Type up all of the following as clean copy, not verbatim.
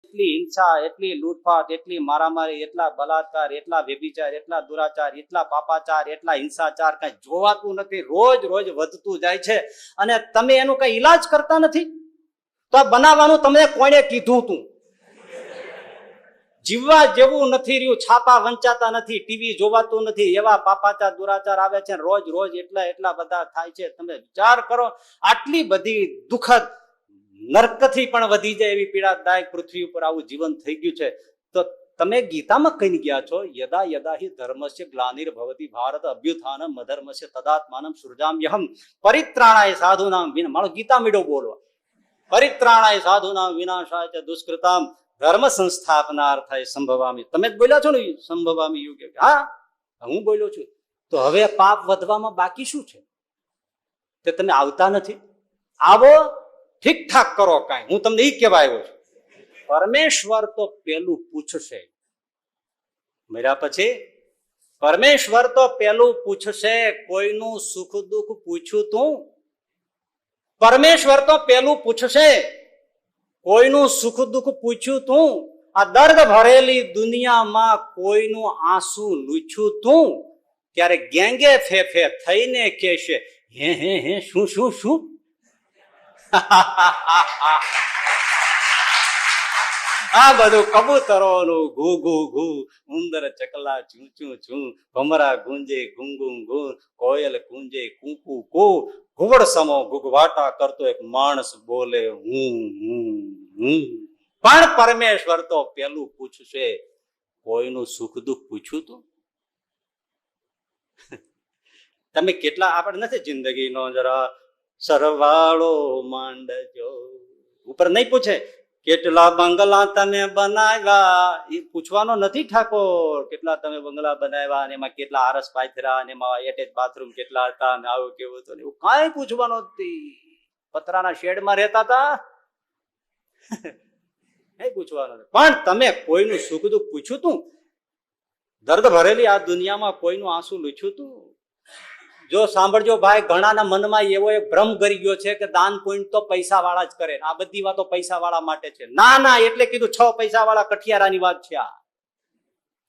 એટલી હિંસા, એટલી લૂંટફાટ, એટલી મારામારી, એટલા બલાત્કાર, એટલા વ્યભિચાર, એટલા દુરાચાર, એટલા પાપાચાર, એટલા હિંસાચાર કઈ જોવાતું નથી. રોજ રોજ વધતું જાય છે અને તમે એનું કઈ ઈલાજ કરતા નથી. તો આ બનાવવાનું તમને કોણે કીધું તું? જીવવા જેવું નથી રહ્યું. છાપા વંચાતા નથી, ટીવી જોવાતું નથી, એવા પાપાચાર દુરાચાર આવે છે રોજ રોજ એટલા બધા થાય છે. તમે વિચાર કરો, આટલી બધી દુઃખદ, નર્કથી પણ વધી જાય એવી પીડાદાયક પૃથ્વી ઉપર આવું જીવન થઈ ગયું છે. તો તમે ગીતામાં કઈ ગયા છો? યદા યદા હિ ધર્મસ્ય ગ્લાનિર્ભવતિ ભારત અભ્યુત્થાનમ અધર્મસ્ય તદાત્માનમ સૃજામ્યહમ પરિત્રાણાય સાધુનામ વિના. મારો ગીતા મીડો બોલો. પરિત્રાણાય સાધુનામ વિનાશાય ચ દુષ્કૃતામ ધર્મ સંસ્થાપનાર્થાય સંભવામી. તમે જ બોલ્યા છો ને, સંભવામી યુગે. હા, હું બોલ્યો છું. તો હવે પાપ વધવામાં બાકી શું છે? તે તમે આવતા નથી. આવો, ઠીકઠાક કરો કાંઈ. હું તમને એ કહેવા આવ્યો છું. પરમેશ્વર તો પેલું પૂછશે. મર્યા પછી પરમેશ્વર તો પેલું પૂછશે. કોઈનું સુખ દુઃખ પૂછ્યું તું? પરમેશ્વર તો પેલું પૂછશે. કોઈનું સુખ દુઃખ પૂછ્યું તું? આ દર્દ ભરેલી દુનિયામાં કોઈનું આંસુ લૂછ્યું તું? ત્યારે ગેંગે ફેફે થઈને કહેશે, હે હે હે, શું શું શું? આ બધું કબૂતરોનું ઘૂ ઘૂ ઘૂ, ઉંદર ચકલા ચૂં ચૂં ચૂં, ભમરા ગુંજે ગું ગું ગું, કોયલ ગુંજે કું કું કું, ઘુવડ સમો ઘુઘવાટા કરતો એક માણસ બોલે હું હું હું. પણ પરમેશ્વર તો પેલું પૂછશે, કોઈનું સુખ દુઃખ પૂછ્યું તું? તમે કેટલા, આપણે નથી જિંદગીનો જરા સરવાળો માંડજો. ઉપર નહીં પૂછે કેટલા બંગલા તમે બનાવ્યા, એ પૂછવાનો નથી ઠાકોર. કેટલા તમે બંગલા બનાવ્યા અને એમાં કેટલા આરસ પાથર્યા અને એમાં એટેચ બાથરૂમ કેટલા હતા અને આવું કેવું હતું, એવું કાંઈ પૂછવાનું નથી. પતરાના શેડમાં રહેતા હતા, નહીં પૂછવાનું. પણ તમે કોઈનું સુખ દુઃખ પૂછ્યું તું? દર્દ ભરેલી આ દુનિયામાં કોઈનું આંસુ લૂછ્યું તું? જો સાંભળજો ભાઈ, ઘણાના મનમાં એવો એક ભ્રમ કરી ગયો છે કે દાન પુણ્ય તો પૈસા વાળા જ કરે. આ બધી વાતો પૈસા વાળા માટે છે. ના ના, એટલે કીધું 6 પૈસા વાળા કઠિયારાની વાત છે આ.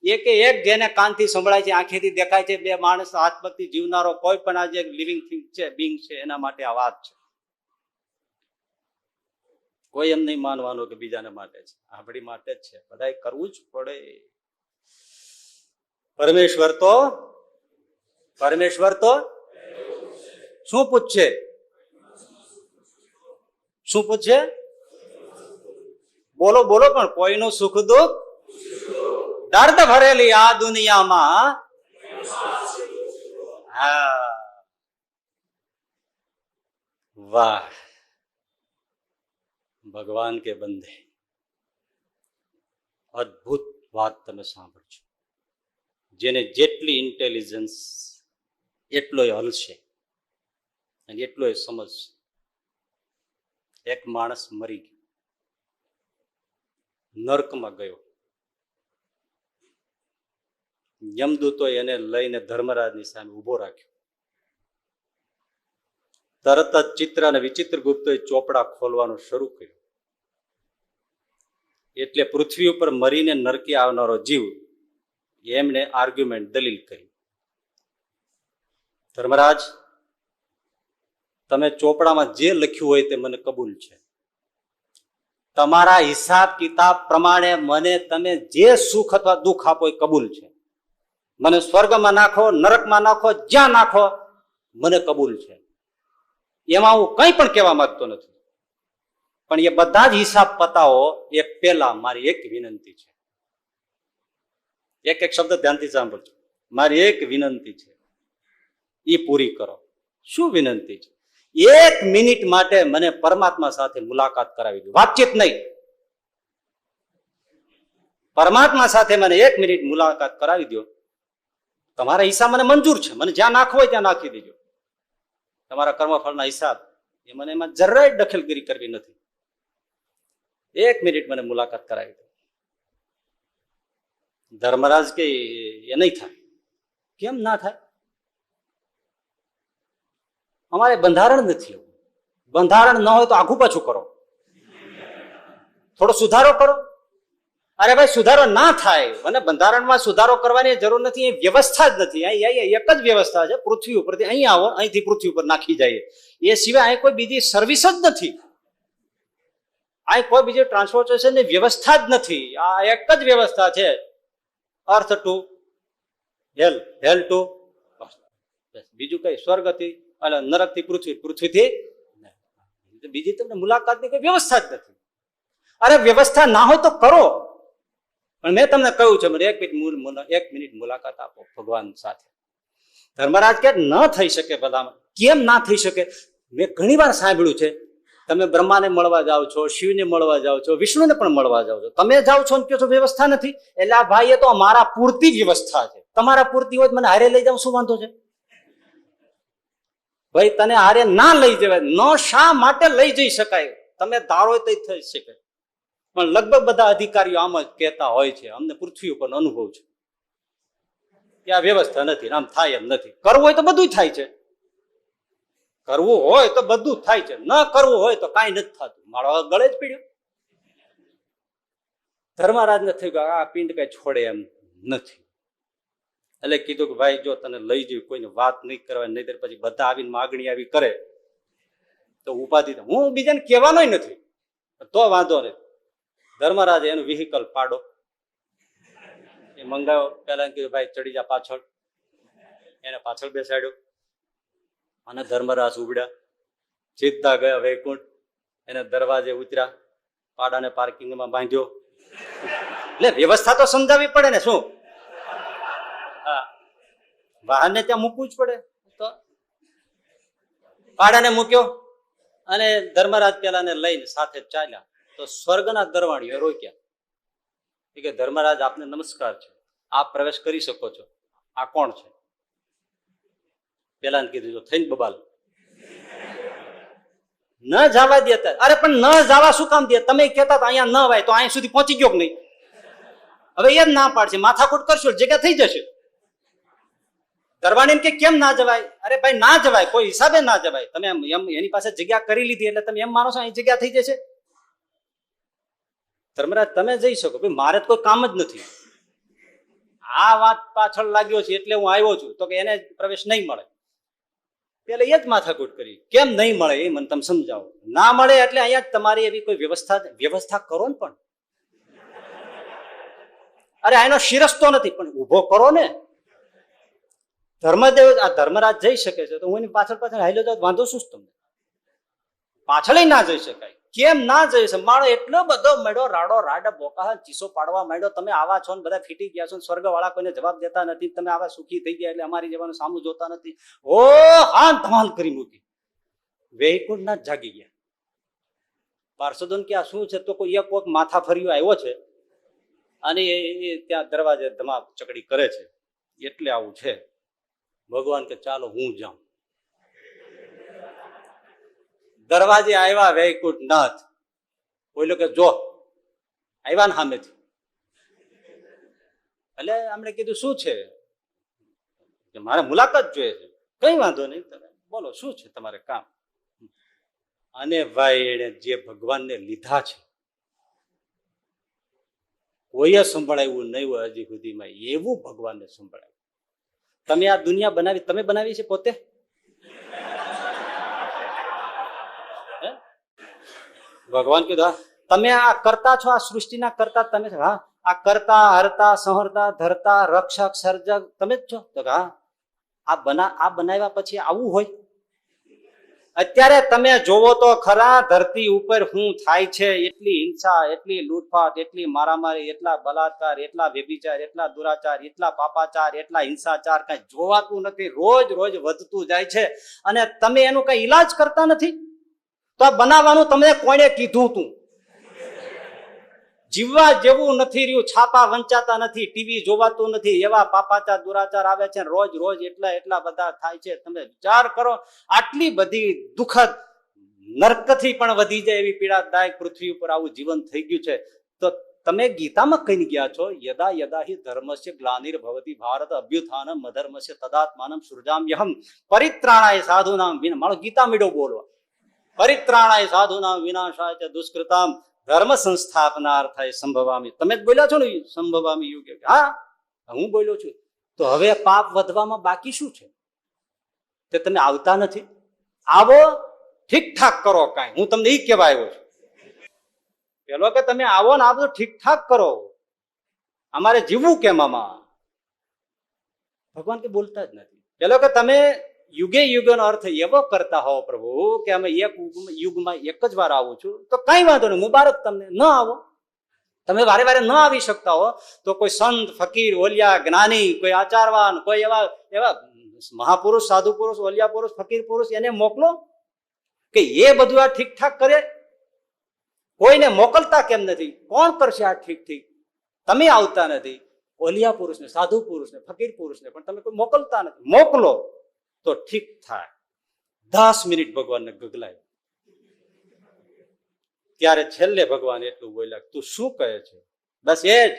એકે એક જેને કાનથી સંભળાય છે, આંખેથી દેખાય છે, બે માણસ હાથપગથી જીવનારો કોઈ પણ આ જે લિવિંગ થિંગ છે, બિંગ છે, એના માટે આ વાત છે. કોઈ એમ નહીં માનવાનું કે બીજાને માટે છે, આપણી માટે જ છે. બધાએ કરવું જ પડે. પરમેશ્વર તો શું પૂછશે? શું પૂછશે? બોલો બોલો. પણ કોઈનું સુખ દુઃખ, દર્દ ભરેલી આ દુનિયામાં. હા, વાહ ભગવાન કે બંદે, અદ્ભુત વાત તમે સાંભળજો. જેને જેટલી ઇન્ટેલિજન્સ એટલો હલશે અને એટલો સમજશે. એક માણસ મરી ગયો, નર્કમાં ગયો. યમદૂતો એને લઈને ધર્મરાજની સામે ઉભો રાખ્યો. તરત જ ચિત્ર અને વિચિત્ર ગુપ્તોએ ચોપડા ખોલવાનું શરૂ કર્યું. એટલે પૃથ્વી ઉપર મરીને નરકે આવનારો જીવ એમને આર્ગ્યુમેન્ટ, દલીલ કરી, ધર્મરાજ, તમે ચોપડામાં જે લખ્યું હોય તે મને કબૂલ છે. તમારા હિસાબ કિતાબ પ્રમાણે મને તમે જે સુખ અથવા દુઃખ આપો એ કબૂલ છે. મને સ્વર્ગમાં નાખો, નરકમાં નાખો, જ્યાં નાખો, મને કબૂલ છે. એમાં હું કંઈ પણ કહેવા માંગતો નથી. પણ એ બધા જ હિસાબ પતાવો એ પહેલા મારી એક વિનંતી છે. એક એક શબ્દ ધ્યાનથી સાંભળજો. મારી એક વિનંતી છે, એ પૂરી કરો. શું વિનંતી છે? 1 મિનિટ માટે મને પરમાત્મા સાથે મુલાકાત કરાવી દો. વાતચીત નહીં, પરમાત્મા સાથે મને 1 મિનિટ મુલાકાત કરાવી દો. તમારા હિસાબ મને મંજૂર છે, મને જ્યાં નાખવો હોય ત્યાં નાખી દેજો. તમારા કર્મફળના હિસાબ એ મને એમાં જરાય દખલગીરી કરવી નથી. 1 મિનિટ મને મુલાકાત કરાવી દો. ધર્મરાજ કે એ નહીં થાય. કેમ ના થાય? અમારે બંધારણ નથી. બંધારણ ન હોય તો આઘું પાછું કરો, થોડો સુધારો કરો. અરે ભાઈ સુધારો ના થાય, મને બંધારણમાં સુધારો કરવાની જરૂર નથી, એ વ્યવસ્થા જ નથી. અહીં એક જ વ્યવસ્થા છે પૃથ્વી ઉપરથી, અહીં આવો, અહીંથી પૃથ્વી ઉપર નાખી જાય, એ સિવાય અહીં કોઈ બીજી સર્વિસ જ નથી. અહીં કોઈ બીજી ટ્રાન્સપોર્ટેશનની વ્યવસ્થા જ નથી. આ એક જ વ્યવસ્થા છે, અર્થ ટુ હેલ, હેલ ટુ બીજું કઈ સ્વર્ગથી નરકથી પૃથ્વી, પૃથ્વીથી બીજી તમને મુલાકાતની કોઈ વ્યવસ્થા જ નથી. અરે વ્યવસ્થા ના હોય તો કરો, પણ મેં તમને કહ્યું છે મને એક મિનિટ મુલાકાત આપો ભગવાન સાથે. ધર્મરાજ કે ન થઈ શકે. ભલામાં કેમ ના થઈ શકે? મેં ઘણી વાર સાંભળ્યું છે, તમે બ્રહ્માને મળવા જાઓ છો, શિવને મળવા જાઓ છો, વિષ્ણુને પણ મળવા જાઓ છો, તમે જાઓ છો ને કહો છો વ્યવસ્થા નથી. એટલે આ ભાઈ એ તો મારા પૂરતી વ્યવસ્થા છે, તમારા પૂરતી હોય મને હારે લઈ જાવ, શું વાંધો છે? ભાઈ તને હારે ના લઈ જવાય. ન શા માટે લઈ જઈ શકાય? તમે ધારો તો થઈ શકે, પણ લગભગ બધા અધિકારીઓ આમ જ કહેતા હોય છે, અમને પૃથ્વી ઉપર અનુભવ છે કે આ વ્યવસ્થા નથી, આમ થાય એમ નથી. કરવું હોય તો બધું થાય છે, કરવું હોય તો બધું થાય છે, ન કરવું હોય તો કાંઈ નથી થતું. મારો ગળે જ પીડ્યો. ધર્મરાજ ને થયું કે આ પિંડ કઈ છોડે એમ નથી. એટલે કીધું કે ભાઈ જો તને લઈ જઈ, કોઈને વાત નહીં કરવાની, નહીં પછી બધા આવીને માગણી આવી કરે તો ઉપાધિ, હું બીજાને કહેવાનો નથી તો વાંધો નહીં. ધર્મરાજે એનું વ્હીકલ પાડો એ મંગાવ્યો. પેલા કીધું ભાઈ ચડી જા પાછળ, એને પાછળ બેસાડ્યો અને ધર્મરાજ ઉબડ્યા, સીધા ગયા વૈકુંઠ. એને દરવાજે ઉતર્યા, પાડાને પાર્કિંગમાં બાંધ્યો. એટલે વ્યવસ્થા તો સમજાવવી પડે ને, શું હા વાહનને ત્યાં મૂકવું જ પડે. તો પાડાને મૂક્યો અને ધર્મરાજ પેલાને લઈને સાથે ચાલ્યા. તો સ્વર્ગના દરવાણીઓ રોક્યા કે ધર્મરાજ આપને નમસ્કાર છે, આપ પ્રવેશ કરી શકો છો. આ કોણ છે? પેલા કીધું જો થઈને બબાલ ન જવા દે. અરે પણ ન જવા શું કામ દે? તમે કહેતા હતા અહીંયા ન વાય, તો અહીંયા સુધી પહોંચી ગયો કે નહીં? હવે એ જ ના પાડશે, માથાકૂટ કરશો, જગ્યા થઈ જશે. દરવાણી કે કેમ ના જવાય? અરે ભાઈ ના જવાય, કોઈ હિસાબે ના જવાય. તમે એમ એની પાસે જગ્યા કરી લીધી એટલે તમે એમ માનો છો અહીં જગ્યા થઈ જશે? ધર્મરાજ તમે જઈ શકો, ભાઈ મારે તો કોઈ કામ જ નથી. આ વાત પાછળ લાગ્યો છે એટલે હું આવ્યો છું, તો કે એને પ્રવેશ નહીં મળે. પેલે એ જ માથાકૂટ કરી, કેમ નહીં મળે એ મને તમે સમજાવો. ના મળે એટલે અહીંયા તમારી એવી કોઈ વ્યવસ્થા કરો ને. પણ અરે આનો શિરસ્તો નથી, પણ ઉભો કરો ને. ધર્મદેવ આ ધર્મરાજ જઈ શકે છે તો હું એની પાછળ હાલ્યો જાઉં, વાંધો શું તમને? પાછળ ના જઈ શકાય. કેમ ના જઈ શકે? માણો એટલો બધો મળ્યો, રાડો રાડા બોકા ચીસો પાડવા માંડ્યો. તમે આવા છો ને બધા ફીટી ગયા છો, સ્વર્ગ વાળા કોઈને જવાબ દેતા નથી, તમે આવા સુખી થઈ ગયા એટલે અમારી જવાનું સામું જોતા નથી. ઓ હા ધમાલ કરી મૂકી. વૈકુંઠ ના જાગી ગયા. પાર્ષદોને કે આ શું છે? તો કોઈ એક માથા ફર્યો આવ્યો છે અને એ ત્યાં દરવાજે ધમાલ ચકડી કરે છે, એટલે આવું છે. ભગવાન કે ચાલો હું જાઉં. દરવાજે આવ્યા વૈકુંઠ નાથ. બોલ્યો કે જો આવ્યા ને સામેથી. એટલે આમણે કીધું શું છે? મારે મુલાકાત જોઈએ છે. કઈ વાંધો નહીં, તમે બોલો શું છે તમારે કામ? અને ભાઈ એને જે ભગવાનને લીધા છે કોઈએ સંભળાવ્યું નહીં હોય હજી સુધીમાં, એવું ભગવાનને સંભળાવ્યું. તમે આ દુનિયા બનાવી, તમે બનાવી છે પોતે? ભગવાન કીધું હા તમે આ કરતા છો, આ સૃષ્ટિના કરતા તમે. હા આ કરતા હરતા સંહરતા ધરતા રક્ષક સર્જક તમે જ છો. તો હા આ બનાવ્યા પછી આવું હોય? અત્યારે તમે જોવો તો ખરા ધરતી ઉપર શું થાય છે. એટલી હિંસા, એટલી લૂંટફાટ, એટલી મારામારી, એટલા બલાત્કાર, એટલા વ્યભિચાર, એટલા દુરાચાર, એટલા પાપાચાર, એટલા હિંસાચાર, કઈ જોવાતું નથી. રોજ રોજ વધતું જાય છે અને તમે એનું કઈ ઈલાજ કરતા નથી. તો આ બનાવવાનું તમને કોણે કીધું તું? જીવવા જેવું નથી રહ્યું, છાપા વંચાતા નથી, ટીવી જોવાતું નથી, એવા પાપાચાર દુરાચાર આવે છે રોજ રોજ, એટલા બધા થાય છે. તમે વિચાર કરો, આટલી બધી દુઃખદ નર્કથી પણ વધી જાય એવી પીડાદાયક પૃથ્વી ઉપર આવું જીવન થઈ ગયું છે. તો તમે ગીતામાં કઈ ગયા છો? યદા યદા હિ ધર્મસ્ય ગ્લાનિર્ભવતિ ભારત અભ્યુત્થાનમ અધર્મસ્ય તદાત્માનમ સૃજામ્યહમ પરિત્રાણાય સાધુનામ વિના. મારો ગીતા મીડો બોલવા. પરિત્રાણાય સાધુનામ વિનાશાય ચ દુષ્કૃતામ ધર્મ સંસ્થાપનાર થાય સંભવામી. તમે જ બોલ્યા છો ને સંભવામી યુગે. હા, હું બોલ્યો છું. તો હવે પાપ વધવામાં બાકી શું છે? તે તમે આવતા નથી. આવો, ઠીકઠાક કરો કાંઈ. હું તમને એ કહેવા આવ્યો છું. પેલો કે તમે આવો ને આ બધું ઠીકઠાક કરો. અમારે જીવવું કેમ આમાં? ભગવાન કે બોલતા જ નથી. પેલો કે તમે યુગે યુગનો અર્થ એવો કરતા હો પ્રભુ કે અમે એક યુગમાં એક જ વાર આવું છું, તો કઈ વાંધો નહીં, મુબારક તમને. ન આવો, તમે વારે વારે ન આવી શકતા હો તો કોઈ સંત, ફકીર, ઓલિયા, જ્ઞાની, કોઈ આચારવાન, કોઈ એવા એવા મહાપુરુષ, સાધુ પુરુષ, ઓલિયા પુરુષ, ફકીર પુરુષ એને મોકલો કે એ બધું આ ઠીકઠાક કરે. કોઈને મોકલતા કેમ નથી? કોણ કરશે આ ઠીક ઠીક? તમે આવતા નથી. ઓલિયા પુરુષને, સાધુ પુરુષને, ફકીર પુરુષને પણ તમે કોઈ મોકલતા નથી. મોકલો તો ઠીક થાય. 10 મિનિટ ભગવાનને ગગલાય. ત્યારે છેલ્લે ભગવાન એટલું બોલ્યા, તું શું કહે છે? બસ એ જ.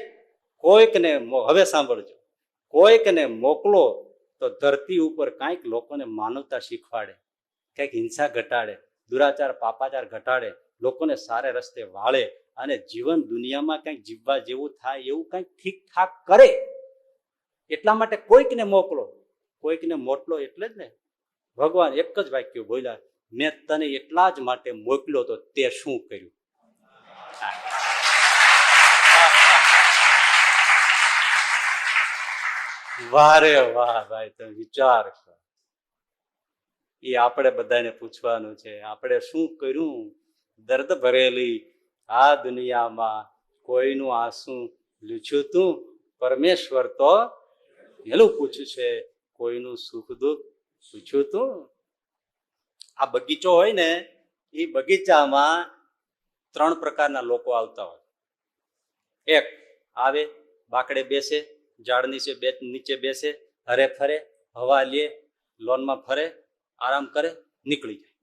કોઈકને, હવે સાંભળજો, કોઈકને મોકલો તો ધરતી ઉપર કાંઈક લોકોને માનવતા શીખવાડે, કંઈક હિંસા ઘટાડે, દુરાચાર પાપાચાર ઘટાડે, લોકોને સારે રસ્તે વાળે અને જીવન દુનિયામાં કંઈક જીવવા જેવું થાય એવું કંઈક ઠીકઠાક કરે. એટલા માટે કોઈકને મોકલો. કોઈકને મોકલો એટલે જ ને ભગવાન એક જ વાક્ય બોલ્યા, મેં તને એટલા જ માટે મોકલ્યો તો તે શું કર્યું? વારે વાહ ભાઈ, તમે વિચાર કરો. એ આપણે બધાને પૂછવાનું છે, આપણે શું કર્યું? દર્દ ભરેલી આ દુનિયામાં કોઈનું આંસુ લૂછ્યું તું? પરમેશ્વર તો એનું પૂછ્યું છે, કોઈનું સુખ દુઃખ પૂછ્યું તું? આ બગીચો હોય ને, એ બગીચામાં 3 પ્રકારના લોકો આવતા હોય. એક આવે, બાકડે બેસે, ઝાડ નીચે બેસે, હરે ફરે, હવા લે, લોનમાં ફરે, આરામ કરે, નીકળી જાય.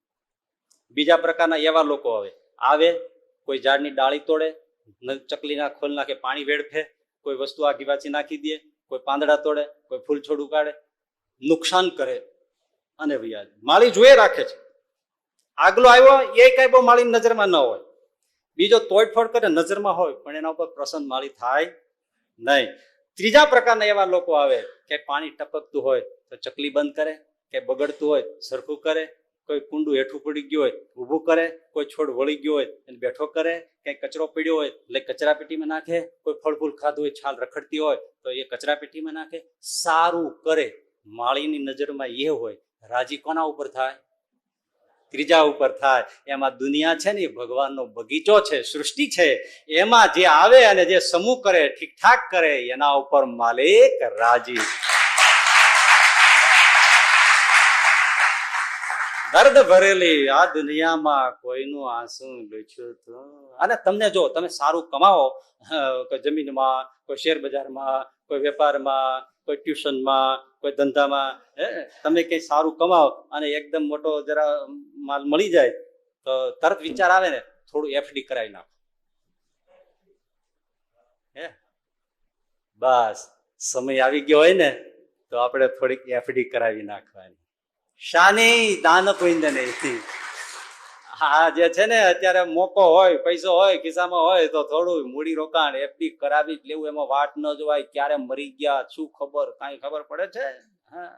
બીજા પ્રકારના એવા લોકો આવે, કોઈ ઝાડની ડાળી તોડે, ચકલીના ખોલ નાખે, પાણી વેડફે, કોઈ વસ્તુ આગી પાછી નાખી દે, કોઈ પાંદડા તોડે, કોઈ ફૂલ છોડ ઉગાડે, નુકસાન કરે અને વ્યાજ. માળી જોઈ રાખે છે. આગલો આવ્યો એ કઈ બહુ માળી નજરમાં ન હોય, બીજો તોડફોડ કરે નજરમાં હોય, પણ એના ઉપર પ્રસન્ન માળી થાય નહીં. ત્રીજા પ્રકારના એવા લોકો આવે કે પાણી ટપકતું હોય તો ચકલી બંધ કરે, કે બગડતું હોય સરખું કરે, કોઈ કુંડું હેઠું પડી ગયું હોય ઊભું કરે, કોઈ છોડ વળી ગયો હોય એને બેઠો કરે, કઈ કચરો પડ્યો હોય એટલે કચરા પેટીમાં નાખે, કોઈ ફળ ફૂલ ખાધું હોય, છાલ રખડતી હોય તો એ કચરા પેટીમાં નાખે. સારું કરે. માળીની નજરમાં એ હોય. રાજી કોના ઉપર થાય? ત્રીજા ઉપર થાય. એમાં દુનિયા છે ને એ ભગવાનનો બગીચો છે, સૃષ્ટિ છે. એમાં જે આવે અને જે સમૂહ કરે, ઠીકઠાક કરે, એના ઉપર માલિક રાજી. દર્દ ભરેલી આ દુનિયામાં કોઈનું આંસુ લૂછ્યું તું. અને તમને જો તમે સારું કમાવો, કોઈ જમીનમાં, કોઈ શેર બજારમાં, કોઈ વેપારમાં, કોઈ ટ્યુશનમાં, કોઈ ધંધામાં, તમે કઈ સારું કમાવો અને એકદમ મોટો જરા માલ મળી જાય તો તરત વિચાર આવે ને થોડું એફડી કરાવી નાખો. બસ સમય આવી ગયો હોય ને તો આપણે થોડીક એફડી કરાવી નાખવાની. શાની? દાન પુણ્ય નહીં. હા, જે છે ને અત્યારે મોકો હોય, પૈસો હોય, ખિસ્સામાં હોય તો થોડું મૂડી રોકાણ એફડી કરાવી જ લેવું. એમાં વાટ ન જોવાય, ક્યારે મરી ગયા શું ખબર, કાંઈ ખબર પડે છે? હા.